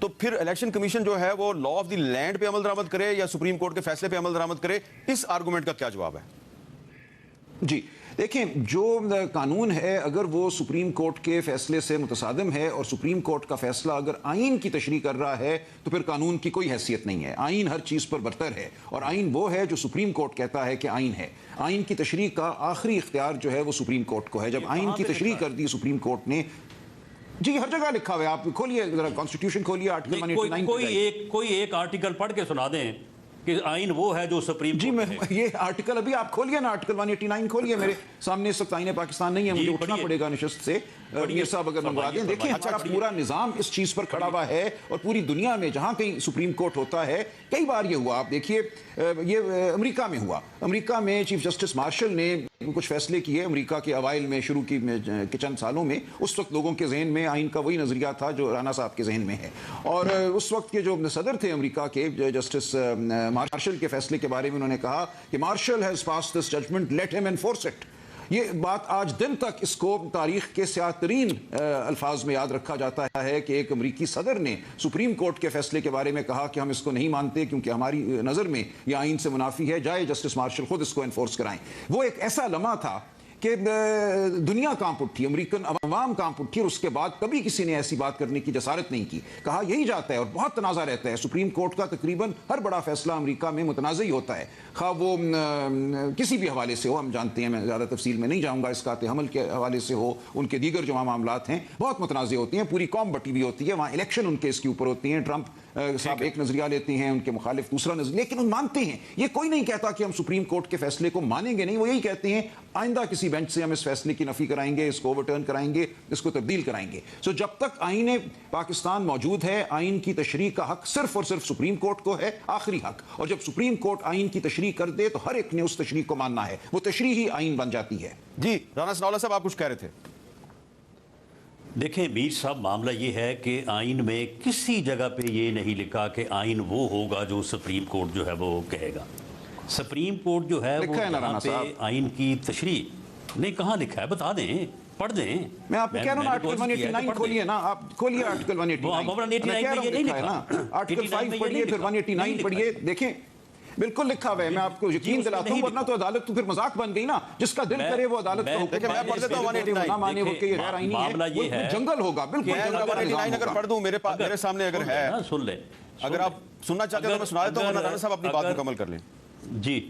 تو پھر election commission جو ہے وہ لا آف دی لینڈ پہ عمل درآمد کرے یا سپریم کورٹ کے فیصلے پہ عمل درآمد کرے؟ اس آرگومنٹ کا کیا جواب ہے؟ جی دیکھیں، جو قانون ہے اگر وہ سپریم کورٹ کے فیصلے سے متصادم ہے اور سپریم کورٹ کا فیصلہ اگر آئین کی تشریح کر رہا ہے تو پھر قانون کی کوئی حیثیت نہیں ہے. آئین ہر چیز پر برتر ہے، اور آئین وہ ہے جو سپریم کورٹ کہتا ہے کہ آئین ہے. آئین کی تشریح کا آخری اختیار جو ہے وہ سپریم کورٹ کو ہے. جب آئین کی تشریح کر دی سپریم کورٹ نے، جی ہر جگہ لکھا ہوا ہے، آپ کھولیے ذرا کانسٹیٹیوشن کھولیے، آرٹیکل 189 کوئی ایک آرٹیکل پڑھ کے سنا دیں کہ آئین وہ ہے جو سپریم جی میں یہ آرٹیکل ابھی آپ کھولیے نا، آرٹیکل 189 کھولیے. میرے سامنے اس وقت آئین پاکستان نہیں ہے، مجھے اٹھنا پڑے گا نشست سے. میر صاحب اگر منگوا دیں. دیکھیں ہمارا پورا نظام اس چیز پر کھڑا ہوا ہے، اور پوری دنیا میں جہاں کہیں سپریم کورٹ ہوتا ہے، کئی بار یہ ہوا. آپ دیکھیے یہ امریکہ میں ہوا. امریکہ میں چیف جسٹس مارشل نے کچھ فیصلے کیے امریکہ کے اوائل میں، شروع کے چند سالوں میں. اس وقت لوگوں کے ذہن میں آئین کا وہی نظریہ تھا جو رانا صاحب کے ذہن میں ہے. اور اس وقت کے جو صدر تھے امریکہ کے، جسٹس مارشل کے فیصلے کے بارے میں انہوں نے کہا کہ Marshall has passed this judgment, let him enforce it. یہ بات آج دن تک اس کو تاریخ کے سیاہ ترین الفاظ میں یاد رکھا جاتا ہے کہ ایک امریکی صدر نے سپریم کورٹ کے فیصلے کے بارے میں کہا کہ ہم اس کو نہیں مانتے کیونکہ ہماری نظر میں یہ آئین سے منافی ہے، جائے جسٹس مارشل خود اس کو انفورس کرائیں. وہ ایک ایسا لمحہ تھا کہ دنیا کانپ اٹھی، امریکن عوام کانپ اٹھی، اور اس کے بعد کبھی کسی نے ایسی بات کرنے کی جسارت نہیں کی. کہا یہی جاتا ہے، اور بہت تنازع رہتا ہے. سپریم کورٹ کا تقریباً ہر بڑا فیصلہ امریکہ میں متنازع ہی ہوتا ہے، خواہ وہ کسی بھی حوالے سے ہو. ہم جانتے ہیں، میں زیادہ تفصیل میں نہیں جاؤں گا، اسقاط حمل کے حوالے سے ہو، ان کے دیگر جو معاملات ہیں بہت متنازع ہوتی ہیں. پوری قوم بٹی ہوئی ہوتی ہے وہاں. الیکشن ان کے اس کے اوپر ہوتی ہیں. ٹرمپ صاحب ایک نظریہ لیتے ہیں، ان کے مخالف دوسرا نظریہ، لیکن ان مانتے ہیں. یہ کوئی نہیں کہتا کہ ہم سپریم کورٹ کے فیصلے کو مانیں گے نہیں. وہ یہی کہتے ہیں آئندہ کسی بینچ سے ہم اس فیصلے کی نفی کرائیں گے، اس کو اوور ٹرن کرائیں گے، اس کو تبدیل کرائیں گے. سو جب تک آئین پاکستان موجود ہے، آئین کی تشریح کا حق صرف اور صرف سپریم کورٹ کو ہے، آخری حق. اور جب سپریم کورٹ آئین کی تشریح کر دے تو ہر ایک نے اس تشریح کو ماننا ہے. وہ تشریح ہی آئین بن جاتی ہے. جی رانا ثناءاللہ صاحب، آپ کچھ کہہ رہے تھے. دیکھیں میر صاحب، معاملہ یہ ہے کہ آئین میں کسی جگہ پہ یہ نہیں لکھا کہ آئین وہ ہوگا جو سپریم کورٹ جو ہے وہ کہے گا. سپریم کورٹ جو ہے وہ یہاں پہ آئین کی تشریح نہیں، کہاں لکھا ہے بتا دیں، پڑھ دیں. میں آپ کو کہہ رہا ہوں آرٹیکل 189 کھولیے نا، آپ کھولیے آرٹیکل 189. آرٹیکل 5 پڑھیے، پھر 189 پڑھیے. دیکھیں بالکل لکھا ہوا ہے. میں آپ کو یقین دلاتا ہوں، ورنہ تو عدالت تو پھر مذاق بن گئی نا. جس کا دل کرے وہ عدالت کا حکم میں پڑھ دیتا ہوں 189. نہ مانے وہ کہ یہ غیر آئینی ہے، جنگل ہوگا. بالکل 189 اگر پڑھ دوں، میرے سامنے اگر ہے، سن لیں. اگر آپ سننا چاہتے ہیں تو میں سنا دیتا ہوں، رانا صاحب اپنی بات مکمل کر لیں. جی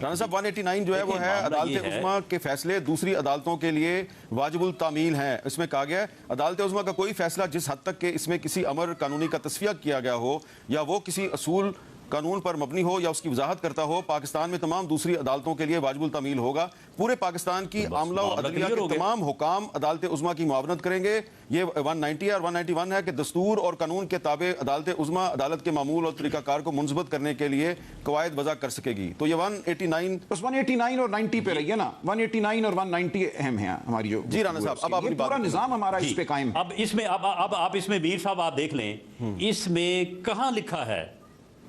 رانا صاحب 189 جو ہے وہ ہے عدالت عظمیٰ کے فیصلے دوسری عدالتوں کے لیے واجب التعمیل ہیں. اس میں کہا گیا ہے عدالت عظمیٰ کا کوئی فیصلہ جس حد تک کہ اس میں کسی امر قانونی کا تصفیہ کیا گیا ہو یا وہ کسی اصول قانون پر مبنی ہو یا اس کی وضاحت کرتا ہو، پاکستان میں تمام دوسری عدالتوں کے لیے واجب التعمیل ہوگا. پورے پاکستان کی عاملہ و عدلیہ کے تمام حکام عدالت عظمیٰ کی معاونت کریں گے. یہ 190 اور 191 ہے کہ دستور اور قانون کے تابع عدالت عظمیٰ عدالت کے معمول اور طریقہ کار کو منضبط کرنے کے لیے قواعد وضع کر سکے گی. تو یہ 189 بس 189 اور 90 پہ رہیے نا. 189 اور 190 اہم ہیں ہماری جو. جی رانا صاحب، اب اپنی پورا نظام ہمارا اس پہ قائم ہے. اب اس میں اب آپ اس میں میر صاحب آپ دیکھ لیں، اس میں کہاں لکھا ہے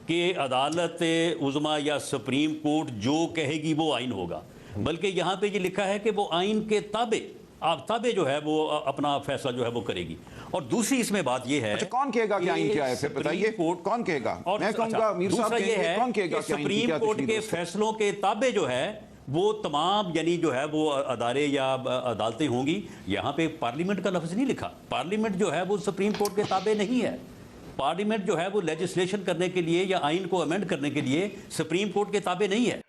کہ عدالت عظمیٰ یا سپریم کورٹ جو کہے گی وہ آئین ہوگا، بلکہ یہاں پہ یہ لکھا ہے کہ وہ آئین کے تابع جو ہے وہ اپنا فیصلہ جو ہے وہ کرے گی. اور دوسری اس میں بات یہ ہے، اچھا کون کہے گا کہ آئین کیا ہے؟ پھر بتائیے کون کہے گا؟ میں کہوں گا میر صاحب یہ ہے کون کہے گا کہ سپریم کورٹ کے فیصلوں کے تابع جو ہے وہ تمام یعنی جو ہے وہ ادارے یا عدالتیں ہوں گی. یہاں پہ پارلیمنٹ کا لفظ نہیں لکھا. پارلیمنٹ جو ہے وہ سپریم کورٹ کے تابع نہیں ہے. پارلیمنٹ جو ہے وہ لیجسلیشن کرنے کے لیے یا آئین کو امینڈ کرنے کے لیے سپریم کورٹ کے تابع نہیں ہے.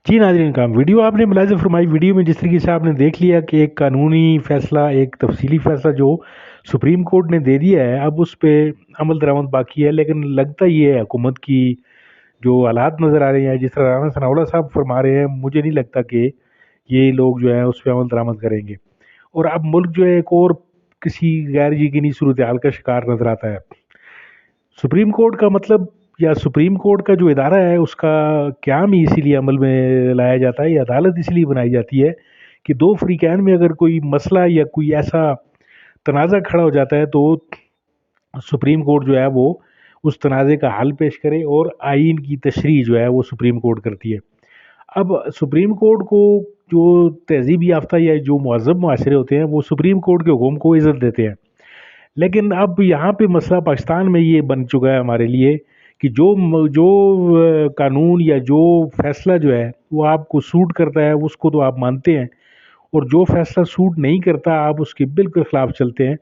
جی ناظرین کرام، ویڈیو آپ نے ملاحظہ فرمائی. ویڈیو میں جس طریقے سے آپ نے دیکھ لیا کہ ایک قانونی فیصلہ، ایک تفصیلی فیصلہ جو سپریم کورٹ نے دے دیا ہے، اب اس پہ عمل درآمد باقی ہے. لیکن لگتا یہ ہے حکومت کی جو حالات نظر آ رہے ہیں، جس طرح رانا ثناءاللہ صاحب فرما رہے ہیں، مجھے نہیں لگتا کہ یہ لوگ جو ہیں اس پہ عمل درآمد کریں گے. اور اب ملک جو ہے ایک اور کسی غیر یقینی صورتحال کا شکار نظر آتا ہے. سپریم کورٹ کا مطلب یا سپریم کورٹ کا جو ادارہ ہے اس کا قیام ہی اسی لیے عمل میں لایا جاتا ہے. یہ عدالت اس لیے بنائی جاتی ہے کہ دو فریقین میں اگر کوئی مسئلہ یا کوئی ایسا تنازع کھڑا ہو جاتا ہے تو سپریم کورٹ جو ہے وہ اس تنازع کا حل پیش کرے، اور آئین کی تشریح جو ہے وہ سپریم کورٹ کرتی ہے. اب سپریم کورٹ کو جو تہذیب یافتہ یا جو مہذب معاشرے ہوتے ہیں وہ سپریم کورٹ کے حکم کو عزت دیتے ہیں، لیکن اب یہاں پہ مسئلہ پاکستان میں یہ بن چکا ہے ہمارے لیے کہ جو قانون یا جو فیصلہ جو ہے وہ آپ کو سوٹ کرتا ہے اس کو تو آپ مانتے ہیں، اور جو فیصلہ سوٹ نہیں کرتا آپ اس کے بالکل خلاف چلتے ہیں،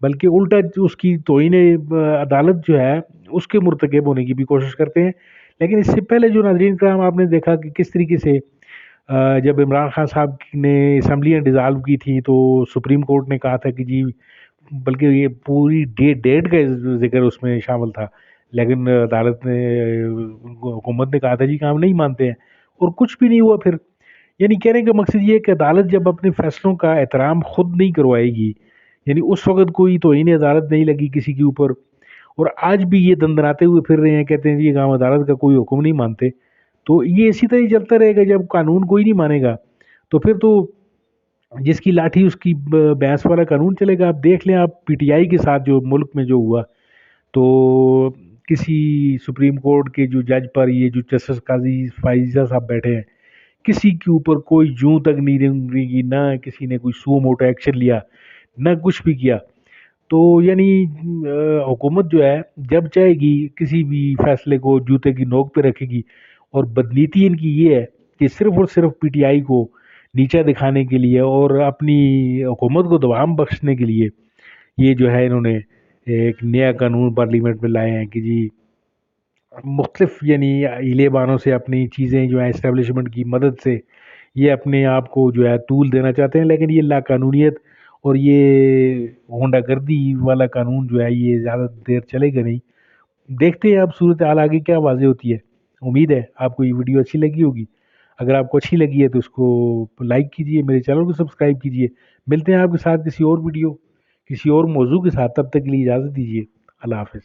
بلکہ الٹا اس کی توہین عدالت جو ہے اس کے مرتکب ہونے کی بھی کوشش کرتے ہیں۔ لیکن اس سے پہلے جو ناظرین کرام آپ نے دیکھا کہ کس طریقے سے جب عمران خان صاحب نے اسمبلیاں ڈیزالو کی تھیں تو سپریم کورٹ نے کہا تھا کہ جی، بلکہ یہ پوری ڈیٹ کا ذکر اس میں شامل تھا، لیکن عدالت نے حکومت نے کہا تھا جی کہ ہم نہیں مانتے ہیں، اور کچھ بھی نہیں ہوا پھر۔ یعنی کہنے کا مقصد یہ ہے کہ عدالت جب اپنے فیصلوں کا احترام خود نہیں کروائے گی، یعنی اس وقت کوئی توہین عدالت نہیں لگی کسی کے اوپر، اور آج بھی یہ دندناتے ہوئے پھر رہے ہیں، کہتے ہیں جی کہ ہم عدالت کا کوئی حکم نہیں مانتے، تو یہ اسی طرح ہی چلتا رہے گا۔ جب قانون کوئی نہیں مانے گا تو پھر تو جس کی لاٹھی اس کی بھینس والا قانون چلے گا۔ آپ دیکھ لیں، آپ پی ٹی آئی کے ساتھ جو ملک میں جو ہوا، تو کسی سپریم کورٹ کے جو جج پر یہ جو جسٹس قاضی فائزہ صاحب بیٹھے ہیں، کسی کے اوپر کوئی جوں تک نہیں رنگی، نہ کسی نے کوئی سو موٹا ایکشن لیا، نہ کچھ بھی کیا۔ تو یعنی حکومت جو ہے جب چاہے گی کسی بھی فیصلے کو جوتے کی نوک پہ رکھے گی، اور بدنیتی ان کی یہ ہے کہ صرف اور صرف پی ٹی آئی کو نیچا دکھانے کے لیے اور اپنی حکومت کو دوام بخشنے کے لیے یہ جو ہے انہوں نے ایک نیا قانون پارلیمنٹ میں لائے ہیں کہ جی مختلف یعنی ہیلے بانوں سے اپنی چیزیں جو ہیں اسٹیبلشمنٹ کی مدد سے یہ اپنے آپ کو جو ہے طول دینا چاہتے ہیں، لیکن یہ لا قانونیت اور یہ ہونڈا گردی والا قانون جو ہے یہ زیادہ دیر چلے گا نہیں۔ دیکھتے ہیں اب صورتحال آگے کیا واضح ہوتی ہے۔ امید ہے آپ کو یہ ویڈیو اچھی لگی ہوگی۔ اگر آپ کو اچھی لگی ہے تو اس کو لائک کیجئے، میرے چینل کو سبسکرائب کیجئے۔ ملتے ہیں آپ کے ساتھ کسی اور ویڈیو، کسی اور موضوع کے ساتھ، تب تک کے لیے اجازت دیجیے۔ اللہ حافظ۔